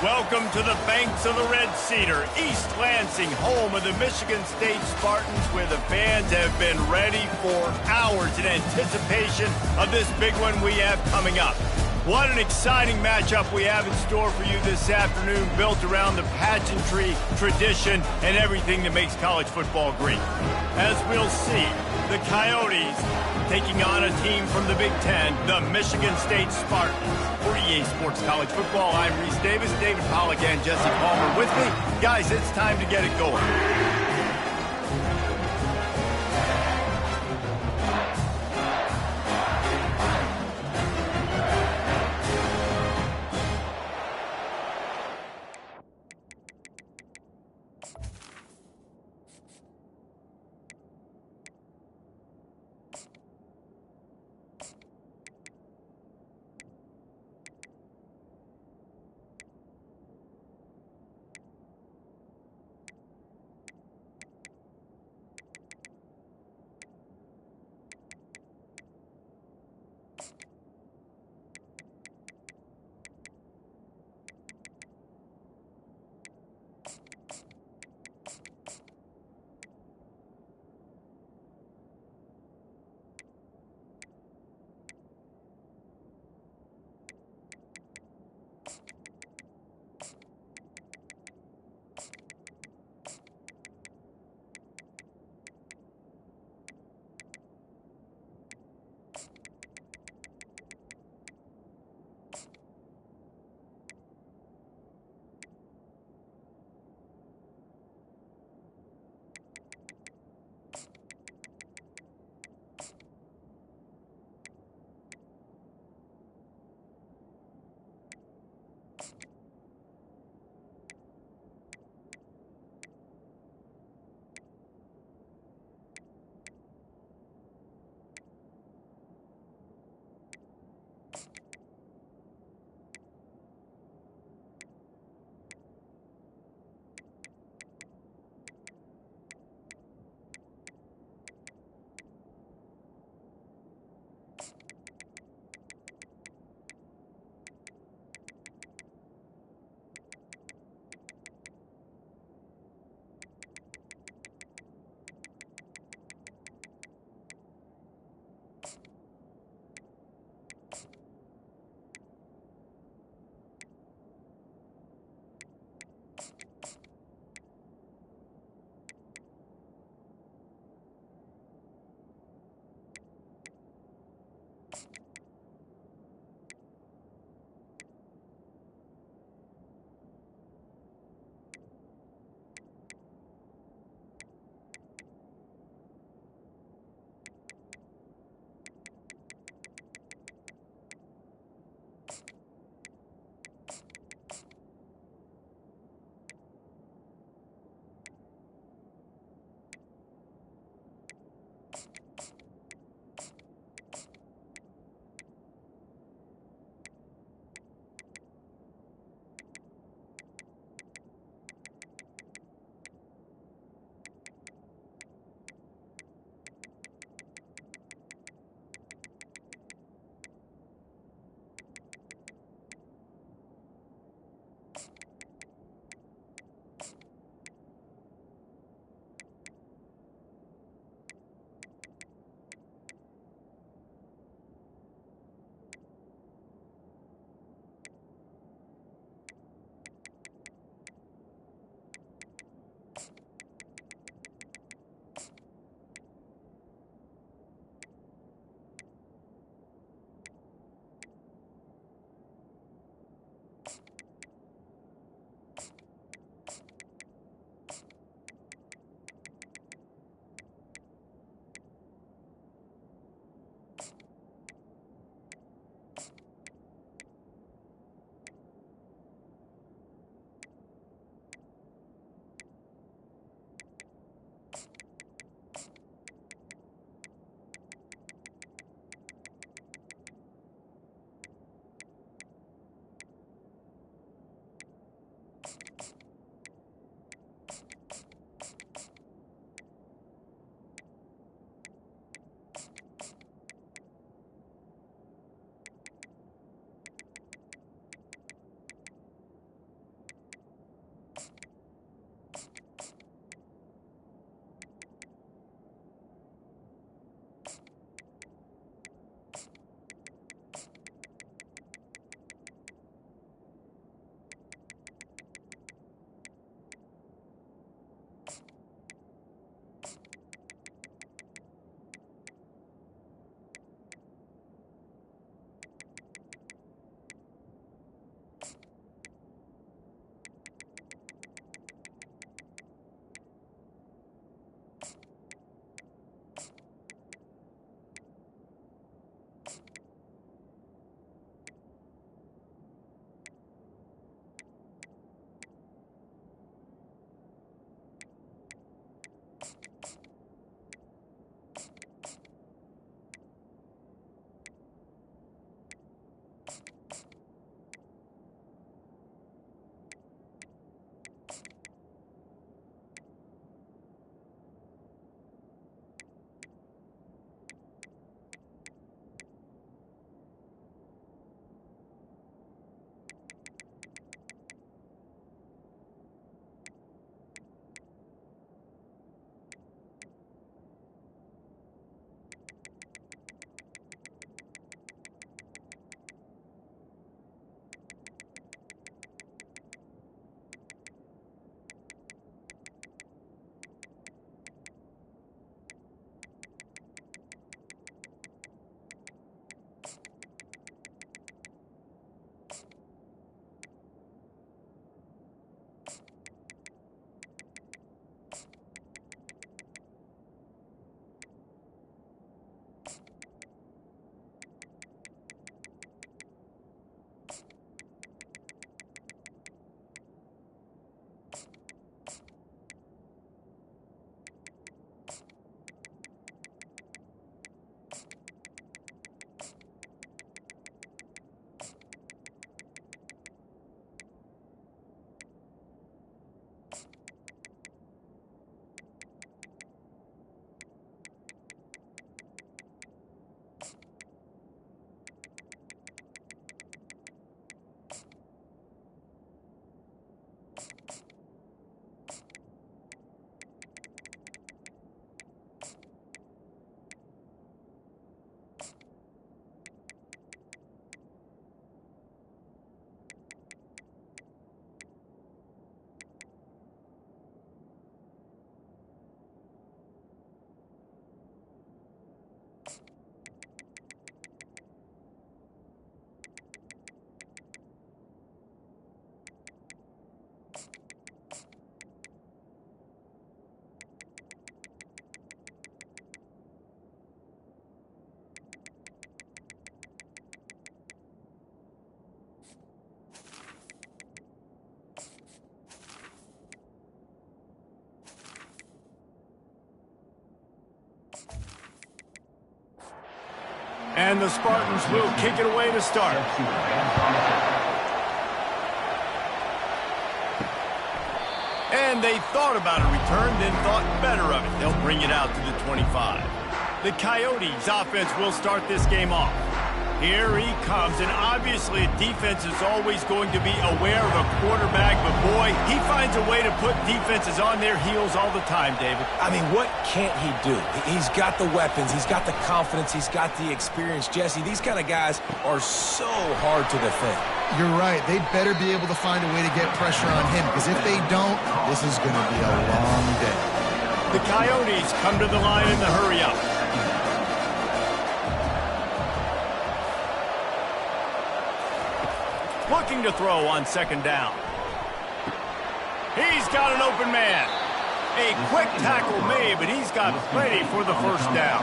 Welcome to the banks of the Red Cedar, East Lansing, home of the Michigan State Spartans, where the fans have been ready for hours in anticipation of this big one we have coming up. What an exciting matchup we have in store for you this afternoon, built around the pageantry, tradition, and everything that makes college football great. As we'll see, the Coyotes taking on a team from the Big Ten, the Michigan State Spartans. For EA Sports College Football, I'm Reese Davis, David Pollack, and Jesse Palmer with me. Guys, it's time to get it going. And the Spartans will kick it away to start. And they thought about a return, then thought better of it. They'll bring it out to the 25. The Coyotes offense will start this game off. Here he comes, and obviously defense is always going to be aware of a quarterback, but boy, he finds a way to put defenses on their heels all the time, David. I mean, what can't he do? He's got the weapons, he's got the confidence, he's got the experience. Jesse, these kind of guys are so hard to defend. You're right. They'd better be able to find a way to get pressure on him, because if they don't, this is going to be a long day. The Coyotes come to the line in the hurry-up. Looking to throw on second down. He's got an open man. A quick tackle made, but he's got plenty for the first down.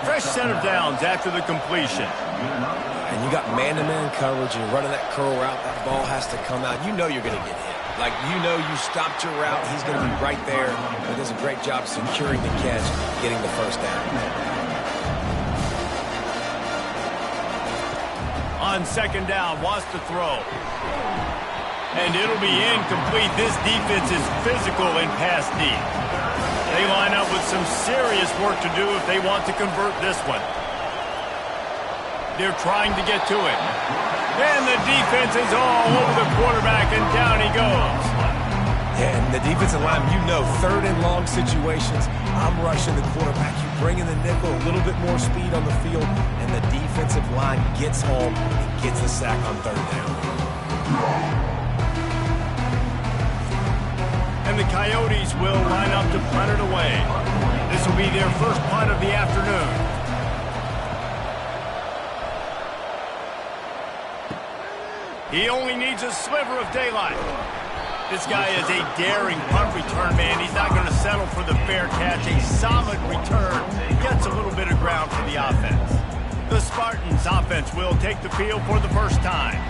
Fresh set of downs after the completion. And you got man-to-man coverage, and you're running that curl route, that ball has to come out. You know you're going to get hit. Like, you know you stopped your route, he's going to be right there. He does a great job securing the catch, getting the first down. On second down, wants to throw. And it'll be incomplete. This defense is physical and pass deep. They line up with some serious work to do if they want to convert this one. They're trying to get to it. And the defense is all over the quarterback, and down he goes. Yeah, and the defensive line, you know, third and long situations, I'm rushing the quarterback. You bring in the nickel, a little bit more speed on the field, and the defensive line gets home and gets the sack on third down. And the Coyotes will line up to punt it away. This will be their first punt of the afternoon. He only needs a sliver of daylight. This guy is a daring punt return man. He's not going to settle for the fair catch. A solid return. Gets a little bit of ground for the offense. The Spartans offense will take the field for the first time.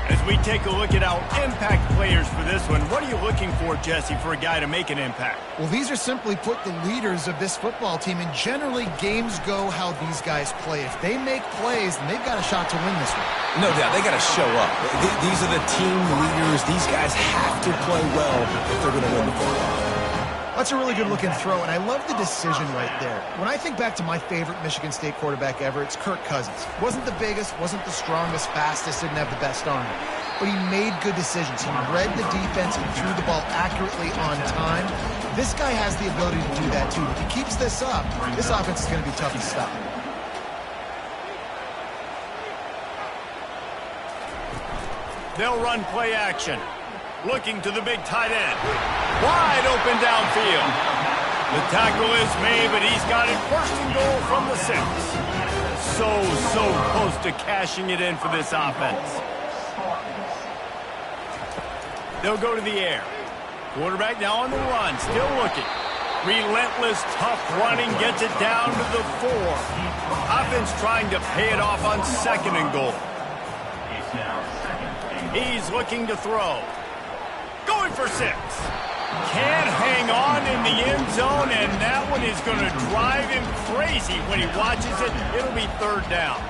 As we take a look at our impact players for this one, what are you looking for, Jesse, for a guy to make an impact? Well, these are simply put the leaders of this football team, and generally games go how these guys play. If they make plays, then they've got a shot to win this one. No doubt, they got to show up. These are the team leaders. These guys have to play well if they're going to win the football. That's a really good-looking throw, and I love the decision right there. When I think back to my favorite Michigan State quarterback ever, it's Kirk Cousins. Wasn't the biggest, wasn't the strongest, fastest, didn't have the best arm. But he made good decisions. He read the defense and threw the ball accurately on time. This guy has the ability to do that, too. If he keeps this up, this offense is going to be tough to stop. They'll run play action. Looking to the big tight end. Wide open downfield. The tackle is made, but he's got it first and goal from the 6. So close to cashing it in for this offense. They'll go to the air. Quarterback now on the run, still looking. Relentless, tough running, gets it down to the 4. Offense trying to pay it off on second and goal. He's looking to throw. Going for 6. Can't hang on in the end zone, and that one is going to drive him crazy when he watches it. It'll be third down.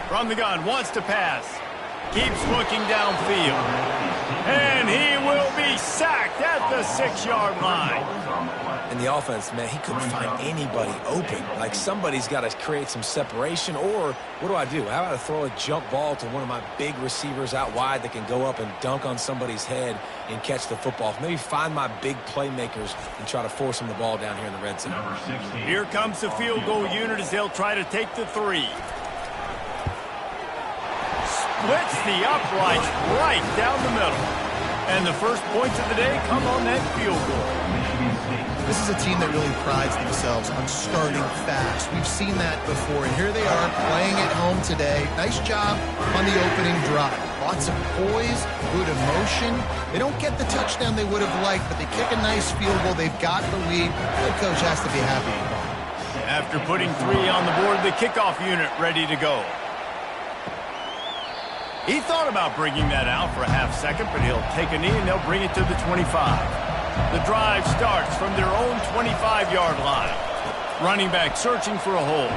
From the gun, wants to pass. Keeps looking downfield. And he will be sacked at the 6-yard line. In the offense, man, he couldn't find anybody open. Like, somebody's got to create some separation, or what do I do? How about I throw a jump ball to one of my big receivers out wide that can go up and dunk on somebody's head and catch the football? Maybe find my big playmakers and try to force them the ball down here in the red zone. Here comes the field goal unit as they'll try to take the 3. Splits the uprights right down the middle. And the first points of the day come on that field goal. This is a team that really prides themselves on starting fast. We've seen that before, and here they are playing at home today. Nice job on the opening drive. Lots of poise, good emotion. They don't get the touchdown they would have liked, but they kick a nice field goal. They've got the lead. The coach has to be happy. After putting 3 on the board, the kickoff unit ready to go. He thought about bringing that out for a half second, but he'll take a knee and they'll bring it to the 25. The drive starts from their own 25-yard line. Running back searching for a hole.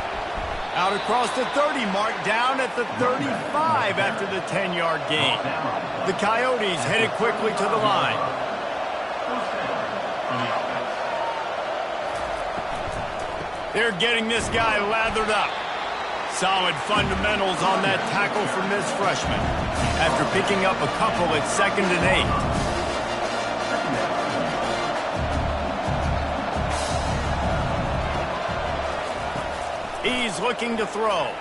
Out across the 30 mark, down at the 35 after the 10-yard gain. The Coyotes headed quickly to the line. They're getting this guy lathered up. Solid fundamentals on that tackle from this freshman after picking up a couple at 2nd and 8. He's looking to throw.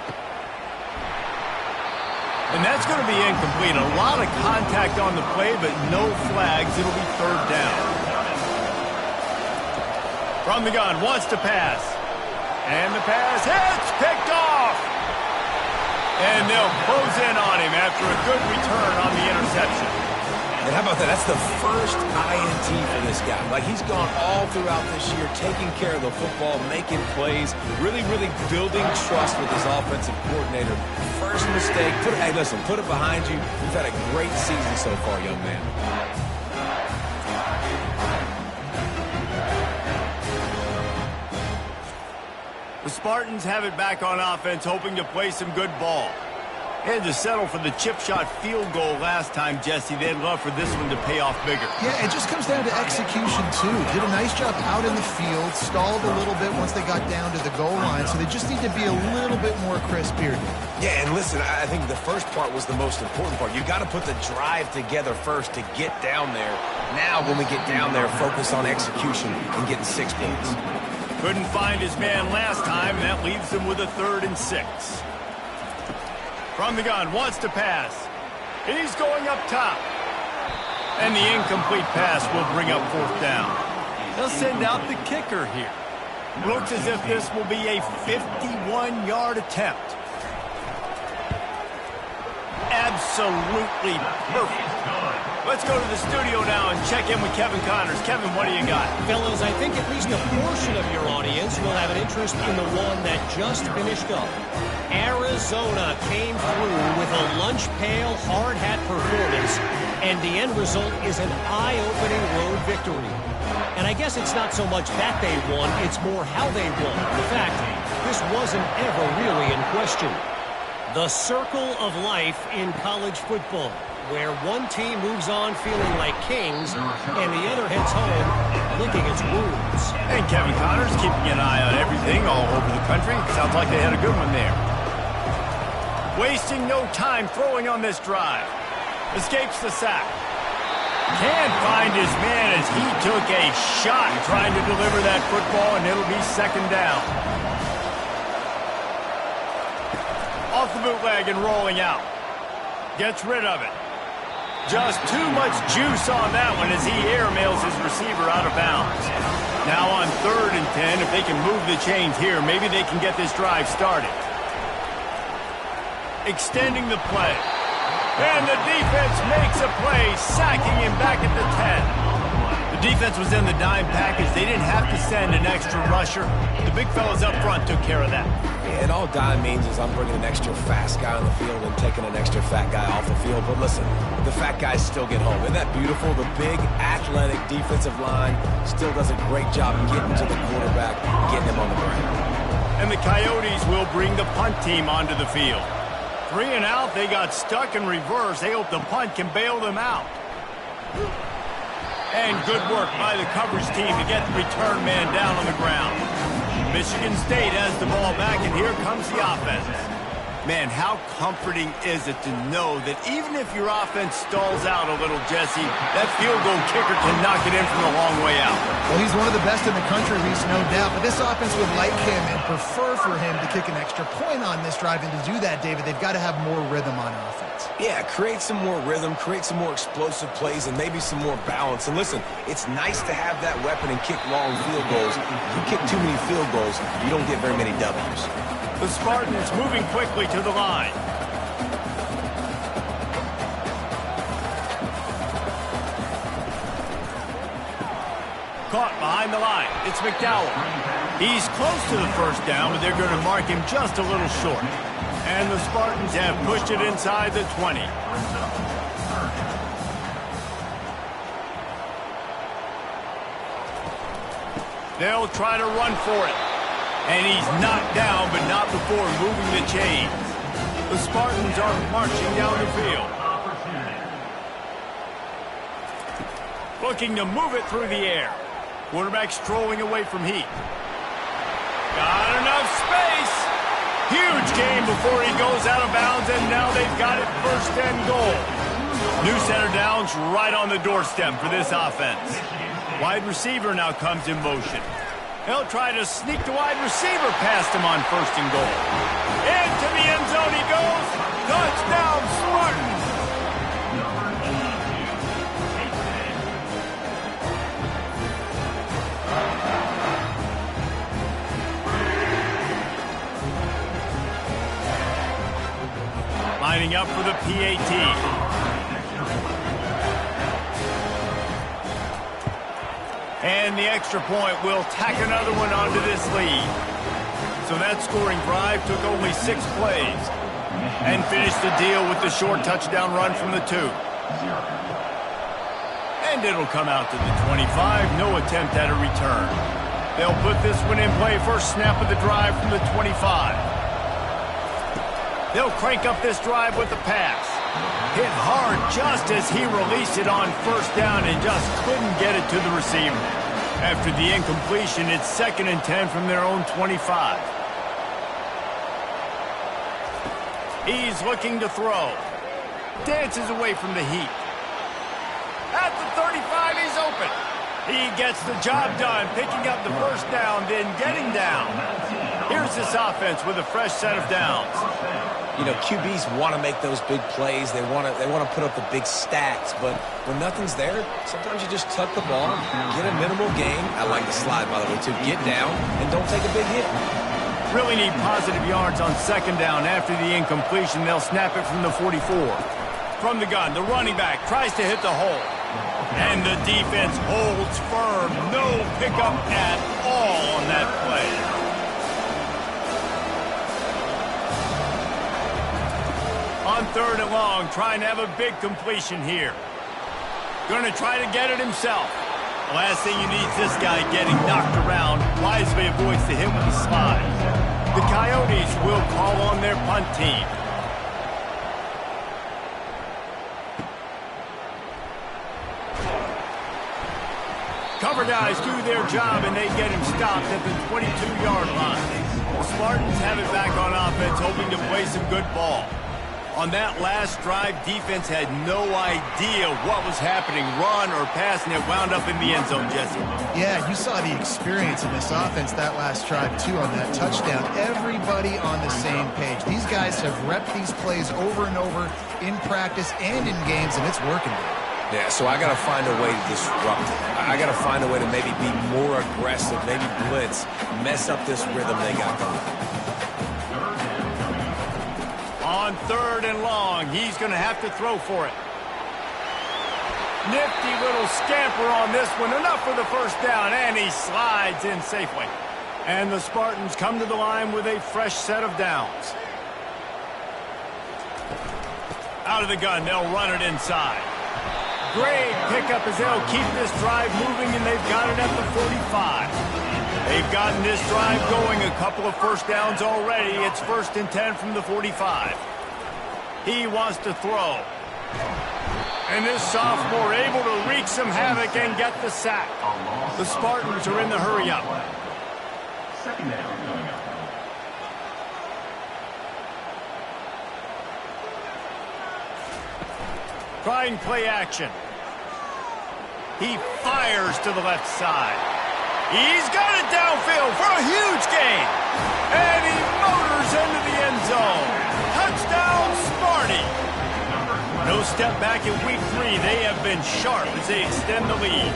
And that's going to be incomplete. A lot of contact on the play, but no flags. It'll be 3rd down. From the gun, wants to pass. And the pass hits, picked off. And they'll close in on him after a good return on the interception. And how about that? That's the first INT for this guy. Like, he's gone all throughout this year, taking care of the football, making plays, really building trust with his offensive coordinator. First mistake, hey, listen, put it behind you. You've had a great season so far, young man. The Spartans have it back on offense, hoping to play some good ball. They had to settle for the chip shot field goal last time, Jesse. They'd love for this one to pay off bigger. Yeah, it just comes down to execution, too. Did a nice job out in the field, stalled a little bit once they got down to the goal line, so they just need to be a little bit more crisp here. Yeah, and listen, I think the first part was the most important part. You got to put the drive together first to get down there. Now, when we get down there, focus on execution and getting 6 points. Couldn't find his man last time, and that leaves him with a 3rd and 6. From the gun, wants to pass. He's going up top. And the incomplete pass will bring up 4th down. They'll send out the kicker here. Looks as if this will be a 51-yard attempt. Absolutely perfect. Let's go to the studio now and check in with Kevin Connors. Kevin, what do you got? Fellas, I think at least a portion of your audience will have an interest in the one that just finished up. Arizona came through with a lunch pail, hard hat performance, and the end result is an eye-opening road victory. And I guess it's not so much that they won, it's more how they won. In fact, this wasn't ever really in question. The circle of life in college football, where one team moves on feeling like kings and the other heads home licking its wounds. And Kevin Connors keeping an eye on everything all over the country. Sounds like they had a good one there. Wasting no time throwing on this drive. Escapes the sack. Can't find his man as he took a shot trying to deliver that football, and it'll be 2nd down. Off the bootleg and rolling out. Gets rid of it. Just too much juice on that one as he airmails his receiver out of bounds. Now on 3rd and 10, if they can move the chains here, maybe they can get this drive started. Extending the play. And the defense makes a play, sacking him back at the 10. The defense was in the dime package. They didn't have to send an extra rusher. The big fellas up front took care of that. Yeah, and all dime means is I'm bringing an extra fast guy on the field and taking an extra fat guy off the field. But listen, the fat guys still get home. Isn't that beautiful? The big, athletic defensive line still does a great job getting to the quarterback, getting him on the ground. And the Coyotes will bring the punt team onto the field. 3 and out, they got stuck in reverse. They hope the punt can bail them out. And good work by the coverage team to get the return man down on the ground. Michigan State has the ball back, and here comes the offense. Man, how comforting is it to know that even if your offense stalls out a little, Jesse, that field goal kicker can knock it in from a long way out. Well, he's one of the best in the country, Reese, no doubt. But this offense would like him and prefer for him to kick an extra point on this drive. And to do that, David, they've got to have more rhythm on offense. Yeah, create some more rhythm, create some more explosive plays, and maybe some more balance. And listen, it's nice to have that weapon and kick long field goals. If you kick too many field goals, you don't get very many W's. The Spartans moving quickly to the line. Caught behind the line. It's McDowell. He's close to the 1st down, but they're going to mark him just a little short. And the Spartans have pushed it inside the 20. They'll try to run for it. And he's knocked down, but not before moving the chains. The Spartans are marching down the field. Looking to move it through the air. Quarterback strolling away from heat. Got enough space. Huge gain before he goes out of bounds, and now they've got it 1st and goal. New center downs right on the doorstep for this offense. Wide receiver now comes in motion. He'll try to sneak the wide receiver past him on 1st and goal. Into the end zone he goes. Touchdown, Spartans. Lining up for the PAT. And the extra point will tack another one onto this lead. So that scoring drive took only 6 plays and finished the deal with the short touchdown run from the 2. And it'll come out to the 25. No attempt at a return. They'll put this one in play. First snap of the drive from the 25. They'll crank up this drive with the pass. Hit hard just as he released it on 1st down and just couldn't get it to the receiver. After the incompletion, it's 2nd and 10 from their own 25. He's looking to throw. Dances away from the heat. At the 35, he's open. He gets the job done, picking up the 1st down, then getting down. Here's this offense with a fresh set of downs. You know, QBs want to make those big plays. They want to put up the big stats. But when nothing's there, sometimes you just tuck the ball, get a minimal gain. I like the slide, by the way, too. Get down and don't take a big hit. Really need positive yards on 2nd down. After the incompletion, they'll snap it from the 44. From the gun, the running back tries to hit the hole. And the defense holds firm. No pickup at all on that play. On 3rd and long, trying to have a big completion here. Going to try to get it himself. The last thing you need is this guy getting knocked around. Wisely avoids the hit with the slide. The Coyotes will call on their punt team. Cover guys do their job, and they get him stopped at the 22-yard line. The Spartans have it back on offense, hoping to play some good ball. On that last drive, defense had no idea what was happening, run or pass, and it wound up in the end zone, Jesse. Yeah, you saw the experience in this offense that last drive, too, on that touchdown. Everybody on the same page. These guys have repped these plays over and over in practice and in games, and it's working. Yeah, so I got to find a way to disrupt it. I got to find a way to maybe be more aggressive, maybe blitz, mess up this rhythm they got going. On 3rd and long, he's going to have to throw for it. Nifty little scamper on this one. Enough for the 1st down, and he slides in safely. And the Spartans come to the line with a fresh set of downs. Out of the gun, they'll run it inside. Great pickup as they'll keep this drive moving, and they've got it at the 45. They've gotten this drive going, a couple of 1st downs already. It's 1st and 10 from the 45. He wants to throw. And this sophomore able to wreak some havoc and get the sack. The Spartans are in the hurry-up. 2nd down. Trying play action. He fires to the left side. He's got it downfield for a huge gain. And he motors into the end zone. Touchdown, Sparty. No step back in week 3. They have been sharp as they extend the lead.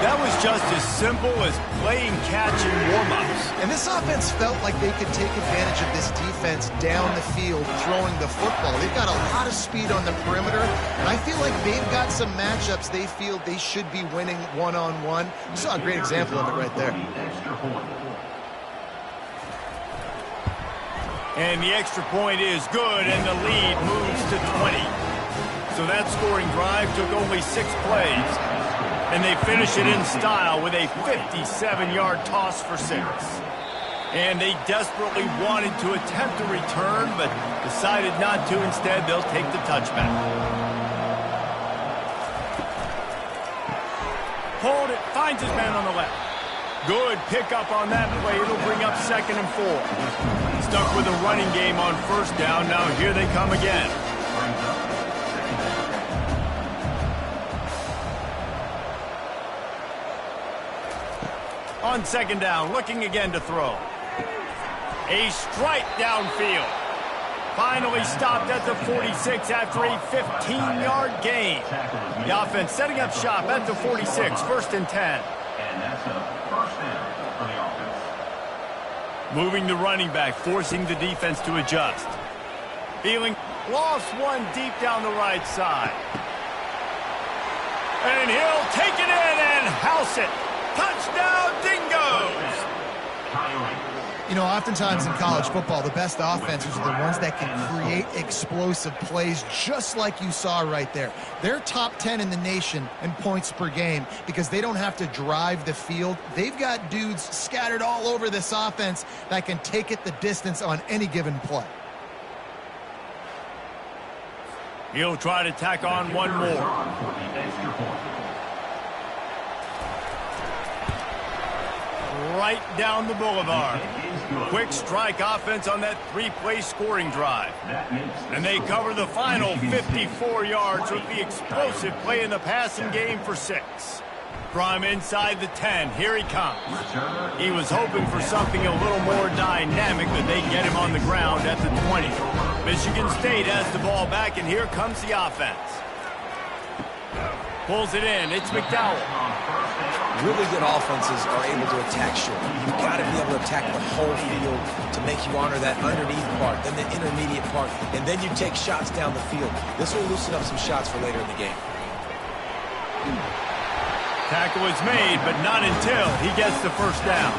That was just as simple as playing catch in warm-ups. And this offense felt like they could take advantage of this defense down the field throwing the football. They've got a lot of speed on the perimeter, and I feel like they've got some matchups they feel they should be winning one-on-one. You saw a great example of it right there. And the extra point is good, and the lead moves to 20. So that scoring drive took only 6 plays. And they finish it in style with a 57-yard toss for 6. And they desperately wanted to attempt a return, but decided not to. Instead, they'll take the touchback. Hold it, finds his man on the left. Good pickup on that play. It'll bring up 2nd and 4. Stuck with a running game on 1st down. Now here they come again. On 2nd down, looking again to throw. A strike downfield. Finally stopped at the 46 after a 15-yard gain. The offense setting up shop at the 46, 1st and 10. And that's a first down for the offense. Moving the running back, forcing the defense to adjust. Feeling lost one deep down the right side. And he'll take it in and house it. Touchdown, Dingoes! You know, oftentimes in college football, the best offenses are the ones that can create explosive plays just like you saw right there. They're top 10 in the nation in points per game because they don't have to drive the field. They've got dudes scattered all over this offense that can take it the distance on any given play. He'll try to tack on one more. Right down the boulevard. Quick strike offense on that 3-play scoring drive. And they cover the final 54 yards with the explosive play in the passing game for 6. From inside the 10, here he comes. He was hoping for something a little more dynamic, but they get him on the ground at the 20. Michigan State has the ball back, and here comes the offense. Pulls it in. It's McDowell. Really good offenses are able to attack short. You've got to be able to attack the whole field to make you honor that underneath part, then the intermediate part, and then you take shots down the field. This will loosen up some shots for later in the game. Tackle is made, but not until he gets the 1st down.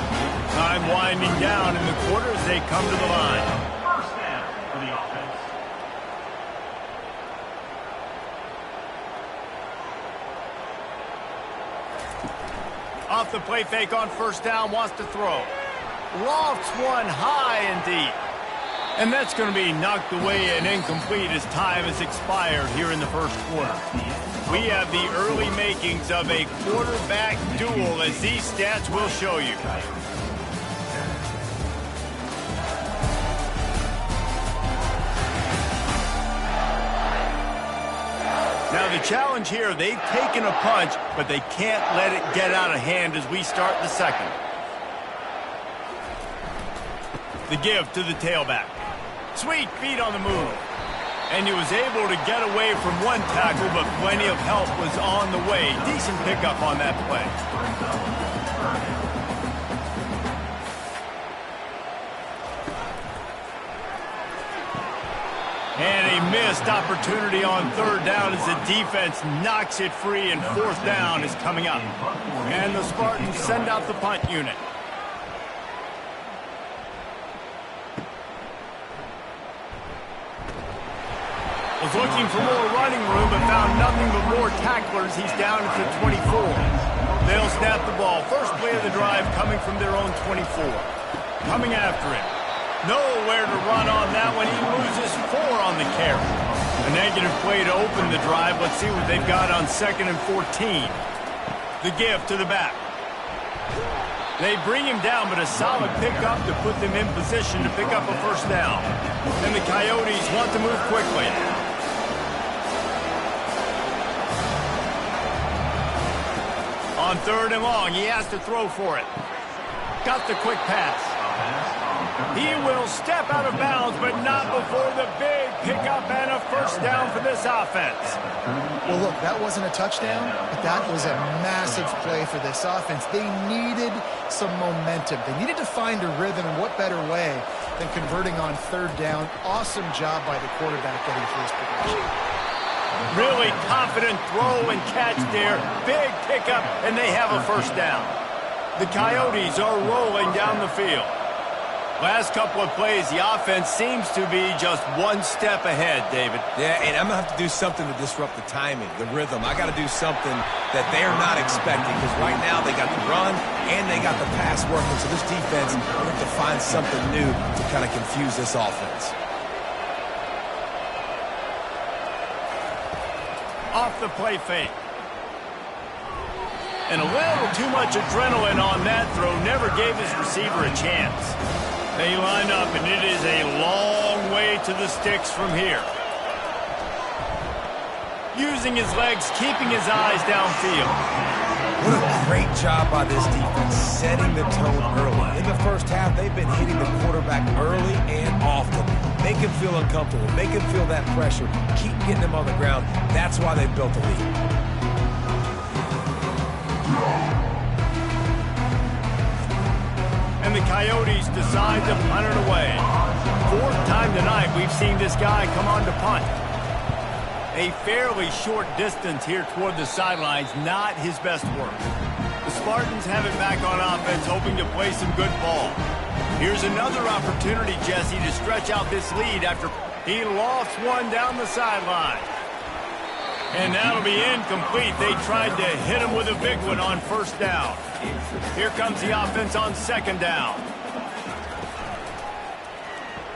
Time winding down in the quarter as they come to the line. First down for the offense. Off the play fake on 1st down, wants to throw. Lofts one high and deep. And that's going to be knocked away and incomplete as time has expired here in the 1st quarter. We have the early makings of a quarterback duel, as these stats will show you. Now the challenge here, they've taken a punch, but they can't let it get out of hand as we start the 2nd. The give to the tailback. Sweet feet on the move. And he was able to get away from one tackle, but plenty of help was on the way. Decent pickup on that play. And a missed opportunity on 3rd down as the defense knocks it free, and 4th down is coming up. And the Spartans send out the punt unit. Was looking for more running room, but found nothing but more tacklers. He's down at the 24. They'll snap the ball. First play of the drive coming from their own 24. Coming after him. Nowhere to run on that one. He loses 4 on the carry. A negative play to open the drive. Let's see what they've got on 2nd and 14. The give to the back. They bring him down, but a solid pickup to put them in position to pick up a 1st down. And the Coyotes want to move quickly. On 3rd and long, he has to throw for it. Got the quick pass. He will step out of bounds, but not before the big pickup and a 1st down for this offense. Well, look, that wasn't a touchdown, but that was a massive play for this offense. They needed some momentum. They needed to find a rhythm, and what better way than converting on 3rd down. Awesome job by the quarterback getting through his progression. Really confident throw and catch there. Big pickup, and they have a 1st down. The Coyotes are rolling down the field. Last couple of plays, the offense seems to be just one step ahead, David. Yeah, and I'm going to have to do something to disrupt the timing, the rhythm. I got to do something that they're not expecting, because right now they got the run and they got the pass working. So this defense will have to find something new to kind of confuse this offense. Off the play fake. And a little too much adrenaline on that throw never gave his receiver a chance. They line up, and it is a long way to the sticks from here. Using his legs, keeping his eyes downfield. What a great job by this defense, setting the tone early. In the first half, they've been hitting the quarterback early and often. Make him feel uncomfortable. Make him feel that pressure. Keep getting him on the ground. That's why they built the lead. And the Coyotes decide to punt it away. Fourth time tonight we've seen this guy come on to punt. A fairly short distance here toward the sidelines, not his best work. The Spartans have it back on offense, hoping to play some good ball. Here's another opportunity, Jesse, to stretch out this lead after he lofts one down the sideline. And that'll be incomplete. They tried to hit him with a big one on first down. Here comes the offense on second down.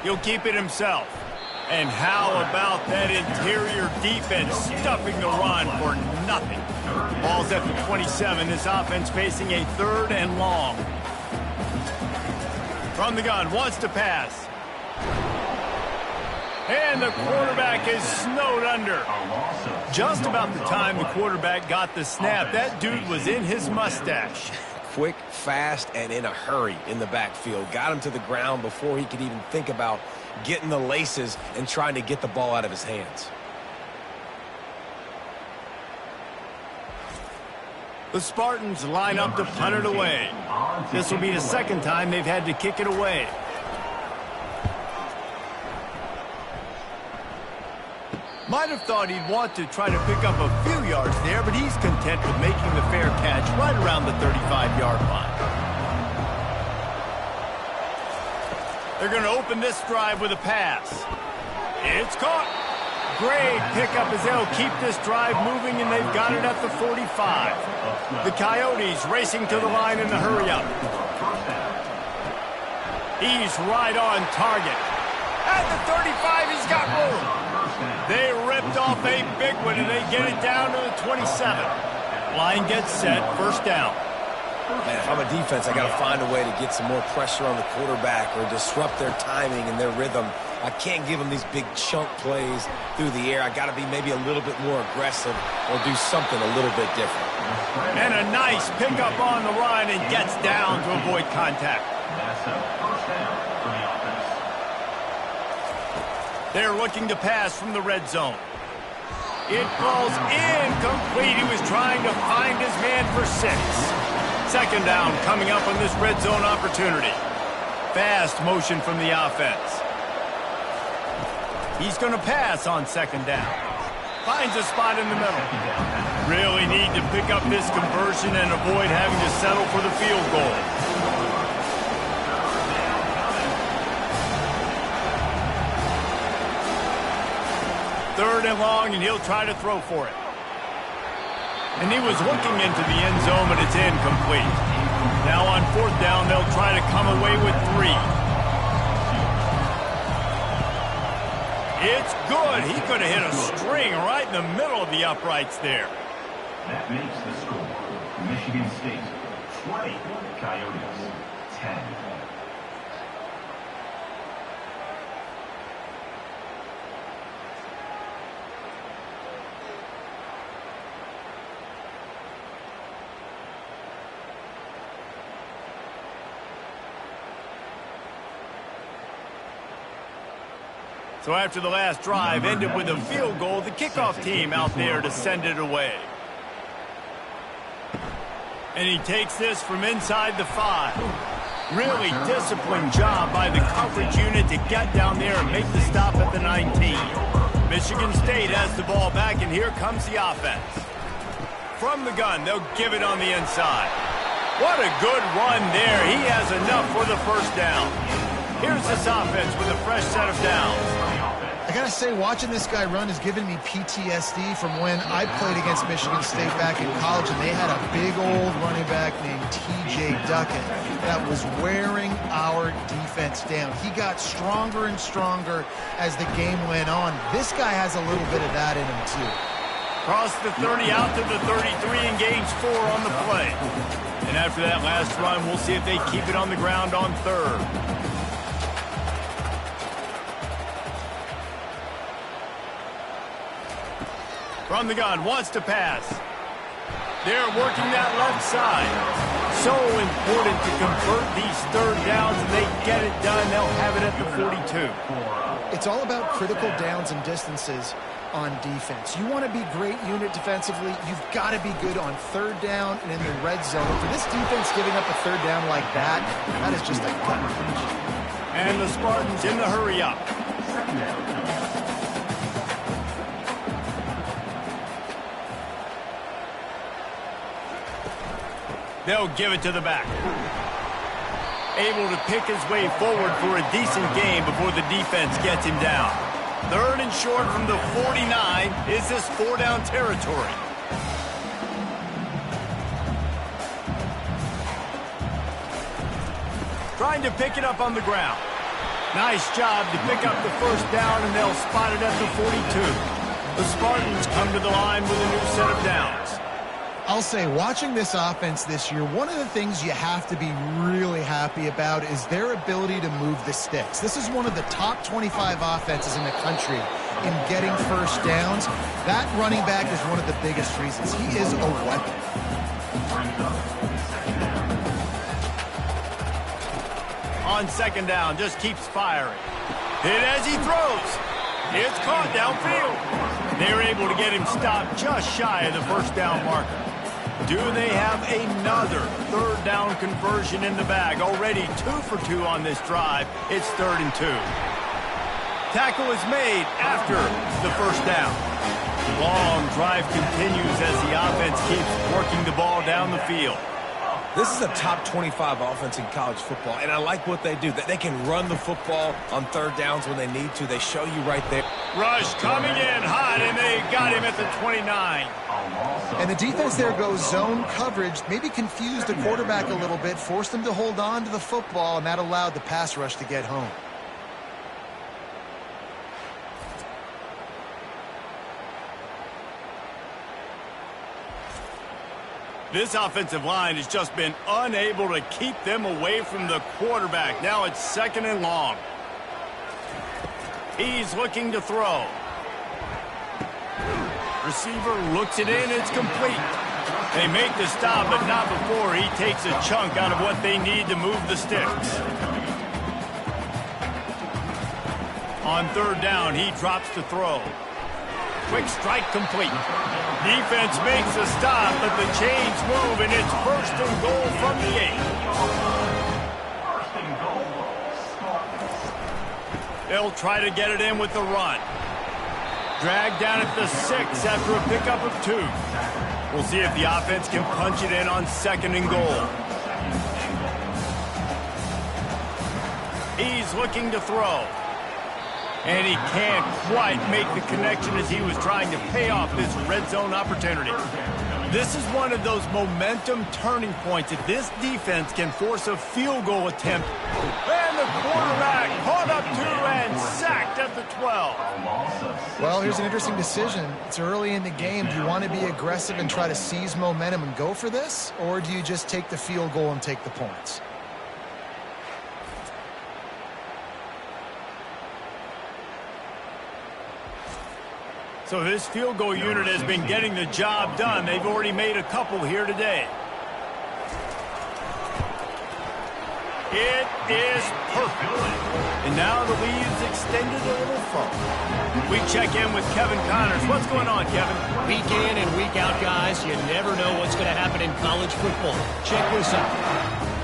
He'll keep it himself. And how about that interior defense stuffing the run for nothing? Ball's at the 27. This offense facing a third and long. From the gun, wants to pass. And the quarterback is snowed under. Just about the time the quarterback got the snap, that dude was in his mustache. Quick, fast, and in a hurry in the backfield. Got him to the ground before he could even think about getting the laces and trying to get the ball out of his hands. The Spartans line up to punt it away. This will be the second time they've had to kick it away. Might have thought he'd want to try to pick up a few yards there, but he's content with making the fair catch right around the 35-yard line. They're going to open this drive with a pass. It's caught. Great pickup as they'll keep this drive moving, and they've got it at the 45. The Coyotes racing to the line in the hurry-up. He's right on target. At the 35, he's got room. They ripped off a big one, and they get it down to the 27. Line gets set, first down. Man, if I'm a defense, I got to find a way to get some more pressure on the quarterback or disrupt their timing and their rhythm. I can't give them these big chunk plays through the air. I got to be maybe a little bit more aggressive or do something a little bit different. And a nice pickup on the run and gets down to avoid contact. That's a first down for the offense. They're looking to pass from the red zone. It falls incomplete. He was trying to find his man for 6. Second down coming up on this red zone opportunity. Fast motion from the offense. He's going to pass on second down. Finds a spot in the middle. Really need to pick up this conversion and avoid having to settle for the field goal. Third and long, and he'll try to throw for it. And he was looking into the end zone, but it's incomplete. Now on fourth down, they'll try to come away with 3. It's good. He could have hit a string right in the middle of the uprights there. That makes the score Michigan State 20, Coyotes 10. So after the last drive ended with a field goal, the kickoff team out there to send it away. And he takes this from inside the 5. Really disciplined job by the coverage unit to get down there and make the stop at the 19. Michigan State has the ball back, and here comes the offense. From the gun, they'll give it on the inside. What a good run there. He has enough for the first down. Here's this offense with a fresh set of downs. I gotta say, watching this guy run has given me PTSD from when I played against Michigan State back in college, and they had a big old running back named T.J. Duckett that was wearing our defense down. He got stronger and stronger as the game went on. This guy has a little bit of that in him, too. Cross the 30 out to the 33 and gains 4 on the play. And after that last run, we'll see if they keep it on the ground on third. From the gun, wants to pass. They're working that left side. So important to convert these third downs, and they get it done. They'll have it at the 42. It's all about critical downs and distances on defense. You want to be great unit defensively, you've got to be good on third down and in the red zone. For this defense giving up a third down like that, that is just a gut punch. And the Spartans in the hurry up. They'll give it to the back. Able to pick his way forward for a decent game before the defense gets him down. Third and short from the 49. Is this 4-down territory? Trying to pick it up on the ground. Nice job to pick up the first down, and they'll spot it at the 42. The Spartans come to the line with a new set of downs. I'll say, watching this offense this year, one of the things you have to be really happy about is their ability to move the sticks. This is one of the top 25 offenses in the country in getting first downs. That running back is one of the biggest reasons. He is a weapon. On second down, just keeps firing. Hit as he throws. It's caught downfield. They're able to get him stopped just shy of the first down marker. Do they have another third down conversion in the bag? Already 2 for 2 on this drive. It's 3rd and 2. Tackle is made after the first down. Long drive continues as the offense keeps working the ball down the field. This is a top 25 offense in college football, and I like what they do. They can run the football on third downs when they need to. They show you right there. Rush coming in hot, and they got him at the 29. And the defense there goes zone coverage, maybe confused the quarterback a little bit, forced him to hold on to the football, and that allowed the pass rush to get home. This offensive line has just been unable to keep them away from the quarterback. Now it's 2nd and long. He's looking to throw. Receiver looks it in. It's complete. They make the stop, but not before he takes a chunk out of what they need to move the sticks. On third down, he drops to throw. Quick strike complete. Defense makes a stop, but the chains move, and it's 1st and goal from the 8. They'll try to get it in with the run. Dragged down at the 6 after a pickup of 2. We'll see if the offense can punch it in on 2nd and goal. He's looking to throw. And he can't quite make the connection as he was trying to pay off this red zone opportunity. This is one of those momentum turning points. If this defense can force a field goal attempt, and the quarterback caught up to and sacked at the 12. Well, here's an interesting decision. It's early in the game. Do you want to be aggressive and try to seize momentum and go for this? Or do you just take the field goal and take the points? So this field goal unit has been getting the job done. They've already made a couple here today. It is perfect. And now the lead's extended a little further. We check in with Kevin Connors. What's going on, Kevin? Week in and week out, guys, you never know what's going to happen in college football. Check this out.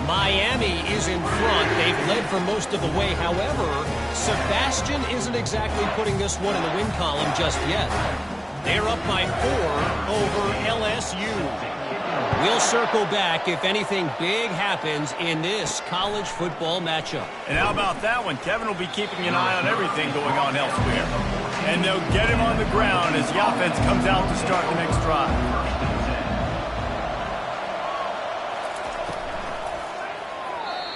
Miami is in front. They've led for most of the way. However, Sebastian isn't exactly putting this one in the win column just yet. They're up by 4 over LSU. We'll circle back if anything big happens in this college football matchup. And how about that one? Kevin will be keeping an eye on everything going on elsewhere. And they'll get him on the ground as the offense comes out to start the next drive.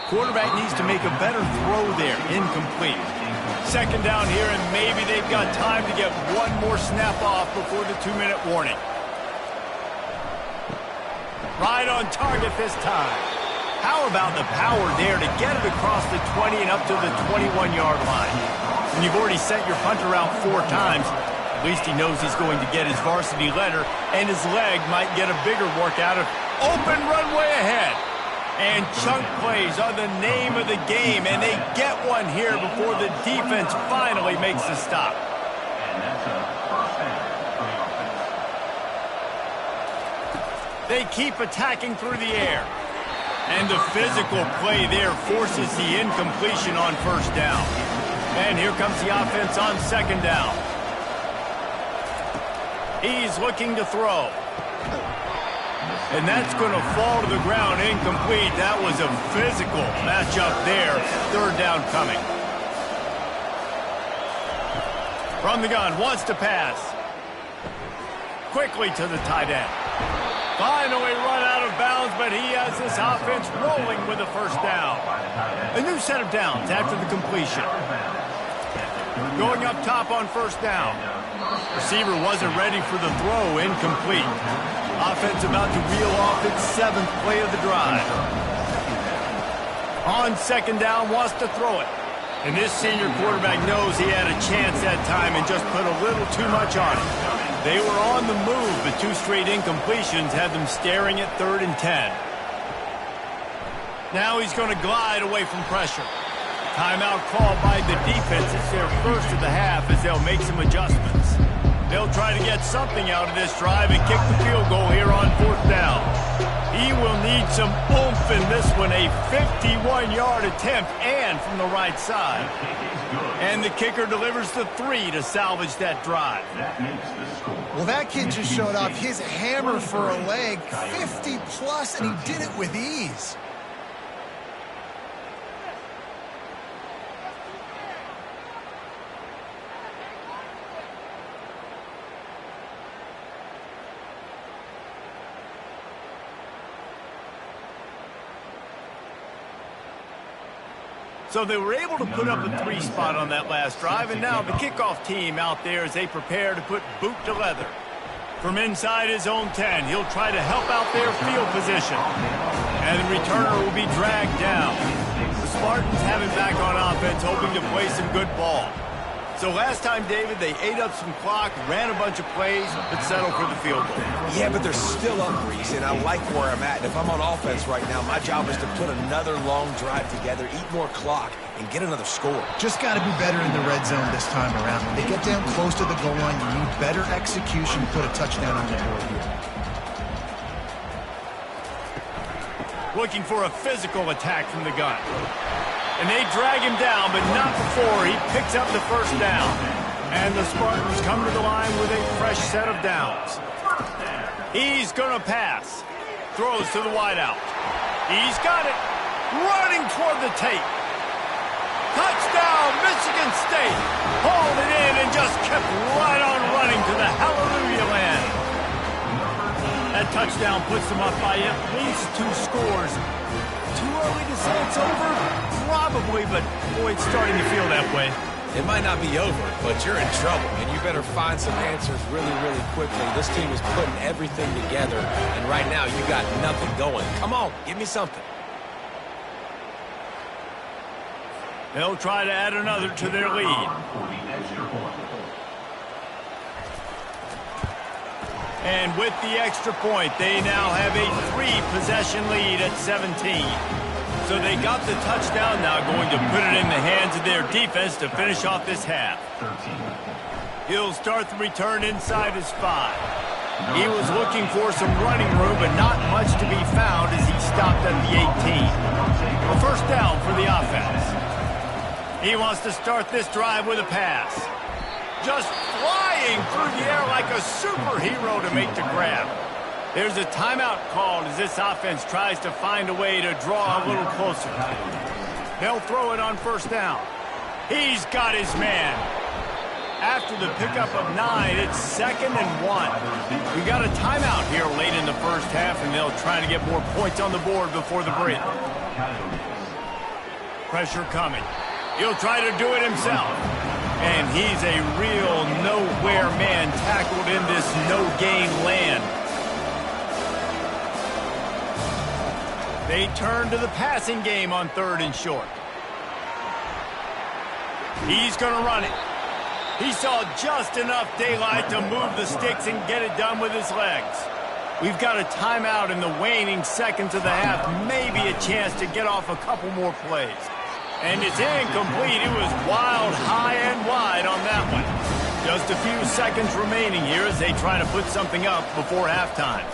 Quarterback needs to make a better throw there. Incomplete. Second down here, and maybe they've got time to get one more snap off before the 2-minute warning. Right on target this time. How about the power there to get it across the 20 and up to the 21-yard line? When you've already sent your punter out 4 times, at least he knows he's going to get his varsity letter, and his leg might get a bigger workout of open runway ahead. And chunk plays are the name of the game, and they get one here before the defense finally makes the stop. And that's a first down for the offense. They keep attacking through the air. And the physical play there forces the incompletion on first down. And here comes the offense on second down. He's looking to throw. And that's going to fall to the ground incomplete. That was a physical matchup there. Third down coming. From the gun, wants to pass. Quickly to the tight end. Finally run out of bounds, but he has this offense rolling with a first down. A new set of downs after the completion. Going up top on first down. Receiver wasn't ready for the throw, incomplete. Offense about to reel off its 7th play of the drive. On second down, wants to throw it. And this senior quarterback knows he had a chance that time and just put a little too much on it. They were on the move, but 2 straight incompletions had them staring at 3rd and 10. Now he's going to glide away from pressure. Timeout called by the defense. It's their first of the half as they'll make some adjustments. They'll try to get something out of this drive and kick the field goal here on 4th down. He will need some oomph in this one, a 51-yard attempt and from the right side. And the kicker delivers the 3 to salvage that drive. That makes the score. Well, that kid just showed off his hammer for a leg, 50-plus, and he did it with ease. So they were able to put up a 3 spot on that last drive, and now the kickoff team out there as they prepare to put boot to leather. From inside his own 10, he'll try to help out their field position. And the returner will be dragged down. The Spartans have him back on offense, hoping to play some good ball. So last time, David, they ate up some clock, ran a bunch of plays, but settled for the field goal. Yeah, but they're still up, Reese, and I like where I'm at. And if I'm on offense right now, my job is to put another long drive together, eat more clock, and get another score. Just got to be better in the red zone this time around. When they get down close to the goal line, you need better execution to put a touchdown on the board here. Looking for a physical attack from the gun. And they drag him down, but not before he picks up the first down. And the Spartans come to the line with a fresh set of downs. He's going to pass. Throws to the wideout. He's got it. Running toward the tape. Touchdown, Michigan State. Hauled it in and just kept right on running to the hallelujah land. That touchdown puts them up by at least 2 scores. Too early to say it's over? Probably, but boy, it's starting to feel that way. It might not be over, but you're in trouble, and you better find some answers really, really quickly. This team is putting everything together, and right now you got nothing going. Come on, give me something. They'll try to add another to their lead. And with the extra point, they now have a 3-possession lead at 17. So they got the touchdown, now going to put it in the hands of their defense to finish off this half. He'll start the return inside his 5. He was looking for some running room, but not much to be found as he stopped at the 18. A first down for the offense. He wants to start this drive with a pass. Just flying through the air like a superhero to make the grab. There's a timeout called as this offense tries to find a way to draw a little closer. They'll throw it on first down. He's got his man. After the pickup of 9, it's 2nd and 1. We got a timeout here late in the first half, and they'll try to get more points on the board before the break. Pressure coming. He'll try to do it himself. And he's a real nowhere man tackled in this no-gain land. They turn to the passing game on 3rd and short. He's going to run it. He saw just enough daylight to move the sticks and get it done with his legs. We've got a timeout in the waning seconds of the half. Maybe a chance to get off a couple more plays. And it's incomplete. It was wild, high and wide on that one. Just a few seconds remaining here as they try to put something up before halftime.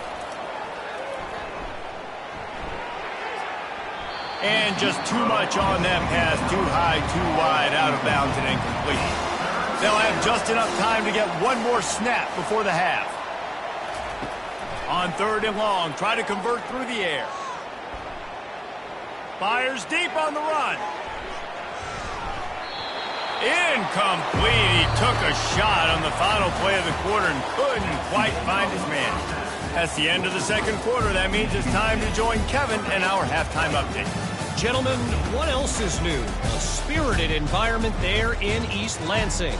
And just too much on that pass. Too high, too wide, out of bounds and incomplete. They'll have just enough time to get one more snap before the half. On 3rd and long, try to convert through the air. Fires deep on the run. Incomplete. He took a shot on the final play of the quarter and couldn't quite find his man. That's the end of the second quarter. That means it's time to join Kevin in our halftime update. Gentlemen, what else is new? A spirited environment there in East Lansing.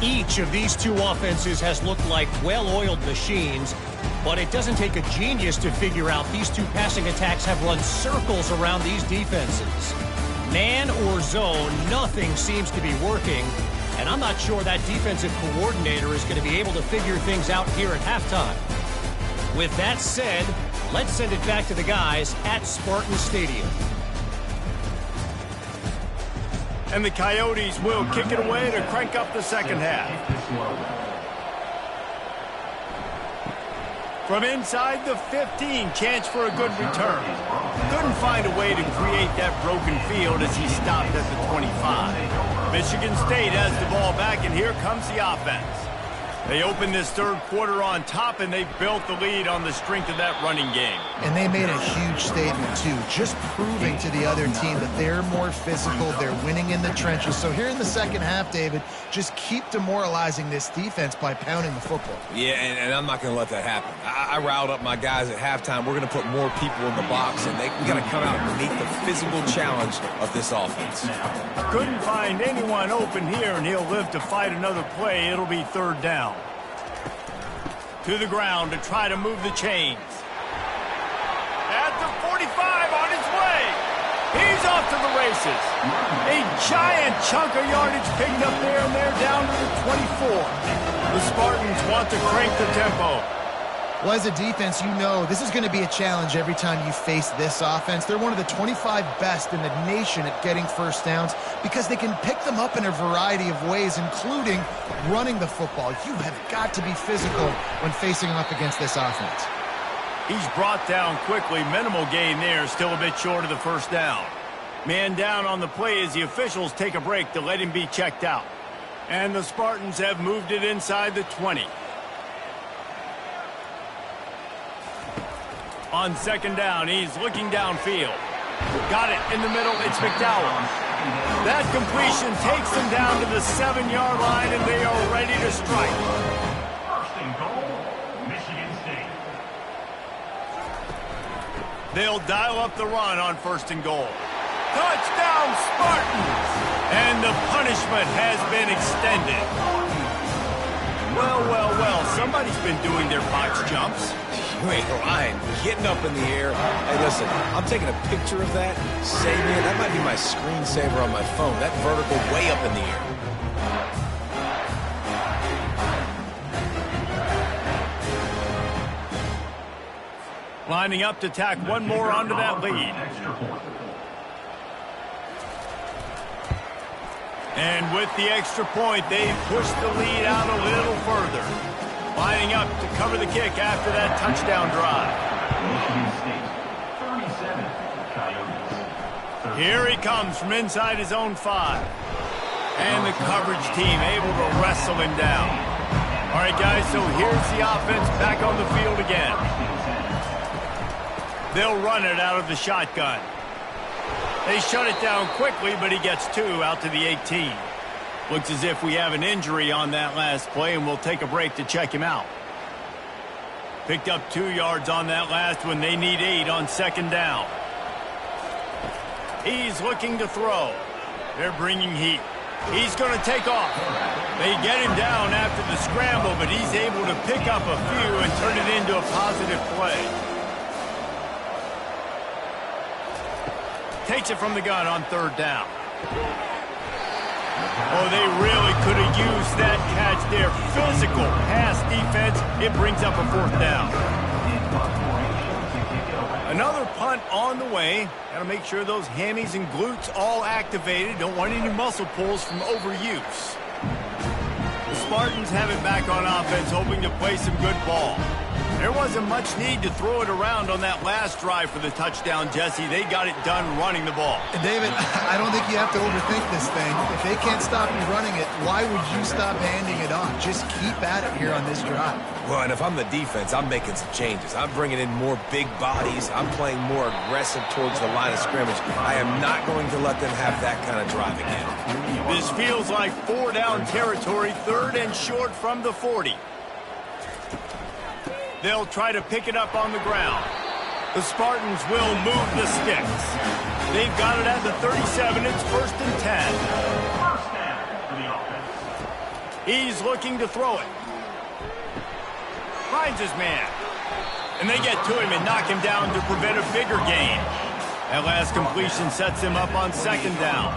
Each of these two offenses has looked like well-oiled machines, but it doesn't take a genius to figure out these two passing attacks have run circles around these defenses. Man or zone, nothing seems to be working, and I'm not sure that defensive coordinator is going to be able to figure things out here at halftime. With that said, let's send it back to the guys at Spartan Stadium. And the Coyotes will kick it away to crank up the second half. From inside the 15, chance for a good return. Couldn't find a way to create that broken field as he stopped at the 25. Michigan State has the ball back, and here comes the offense. They opened this third quarter on top, and they built the lead on the strength of that running game. And they made a huge statement, too, just proving to the other team that they're more physical, they're winning in the trenches. So here in the second half, David, just keep demoralizing this defense by pounding the football. Yeah, and I'm not going to let that happen. I riled up my guys at halftime. We're going to put more people in the box, and we got to come out and meet the physical challenge of this offense. Couldn't find anyone open here, and he'll live to fight another play. It'll be 3rd down. To the ground to try to move the chains. At the 45 on his way. He's off to the races. A giant chunk of yardage picked up there, and they're down to the 24. The Spartans want to crank the tempo. Well, as a defense, you know this is going to be a challenge every time you face this offense. They're one of the 25 best in the nation at getting first downs because they can pick them up in a variety of ways, including running the football. You have got to be physical when facing up against this offense. He's brought down quickly. Minimal gain there, still a bit short of the first down. Man down on the play as the officials take a break to let him be checked out. And the Spartans have moved it inside the 20. On second down, he's looking downfield. Got it in the middle, it's McDowell. That completion takes them down to the 7-yard line, and they are ready to strike. First and goal, Michigan State. They'll dial up the run on 1st and goal. Touchdown, Spartans! And the punishment has been extended. Well, well, well, somebody's been doing their box jumps. You ain't lying. Getting up in the air. Hey, listen, I'm taking a picture of that, saving it. That might be my screensaver on my phone. That vertical way up in the air. Lining up to tack one more onto that lead. And with the extra point, they've pushed the lead out a little further. Lining up to cover the kick after that touchdown drive. Michigan State, 37, Coyotes. Here he comes from inside his own 5. And the coverage team able to wrestle him down. right, guys, so here's the offense back on the field again. They'll run it out of the shotgun. They shut it down quickly, but he gets 2 out to the 18. Looks as if we have an injury on that last play, and we'll take a break to check him out. Picked up 2 yards on that last one. They need 8 on second down. He's looking to throw. They're bringing heat. He's going to take off. They get him down after the scramble, but he's able to pick up a few and turn it into a positive play. Takes it from the gun on third down. Oh, they really could have used that catch there. Physical pass defense. It brings up a fourth down. Another punt on the way. Got to make sure those hammies and glutes all activated. Don't want any muscle pulls from overuse. The Spartans have it back on offense, hoping to play some good ball. There wasn't much need to throw it around on that last drive for the touchdown, Jesse. They got it done running the ball. And David, I don't think you have to overthink this thing. If they can't stop you running it, why would you stop handing it off? Just keep at it here on this drive. Well, and if I'm the defense, I'm making some changes. I'm bringing in more big bodies. I'm playing more aggressive towards the line of scrimmage. I am not going to let them have that kind of drive again. This feels like 4-down territory, 3rd and short from the 40. They'll try to pick it up on the ground. The Spartans will move the sticks. They've got it at the 37. It's 1st and 10. First down for the offense. He's looking to throw it. Finds his man. And they get to him and knock him down to prevent a bigger gain. That last completion sets him up on second down.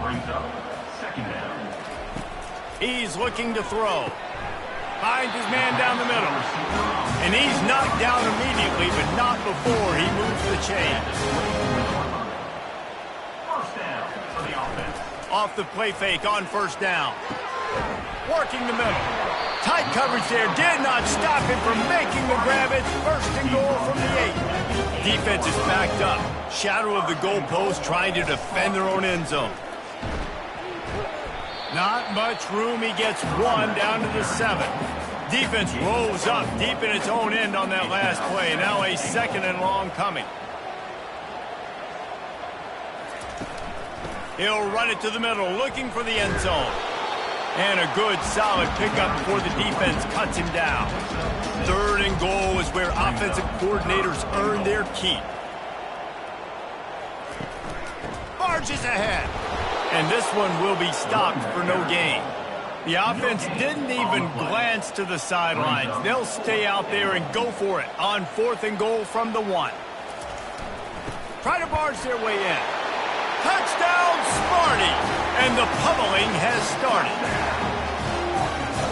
Brings up second down. He's looking to throw. Finds his man down the middle. And he's knocked down immediately, but not before he moves the chain. First down for the offense. Off the play fake on first down. Working the middle. Tight coverage there did not stop him from making the grab. It's 1st and goal from the 8. Defense is backed up. Shadow of the goalpost trying to defend their own end zone. Not much room. He gets 1 down to the 7. Defense rolls up deep in its own end on that last play. Now a 2nd and long coming. He'll run it to the middle, looking for the end zone. And a good, solid pickup before the defense cuts him down. 3rd and goal is where offensive coordinators earn their keep. Marches ahead. And this one will be stopped for no gain. The offense didn't even glance to the sidelines. They'll stay out there and go for it on 4th and goal from the 1. Try to barge their way in. Touchdown, Sparty! And the pummeling has started.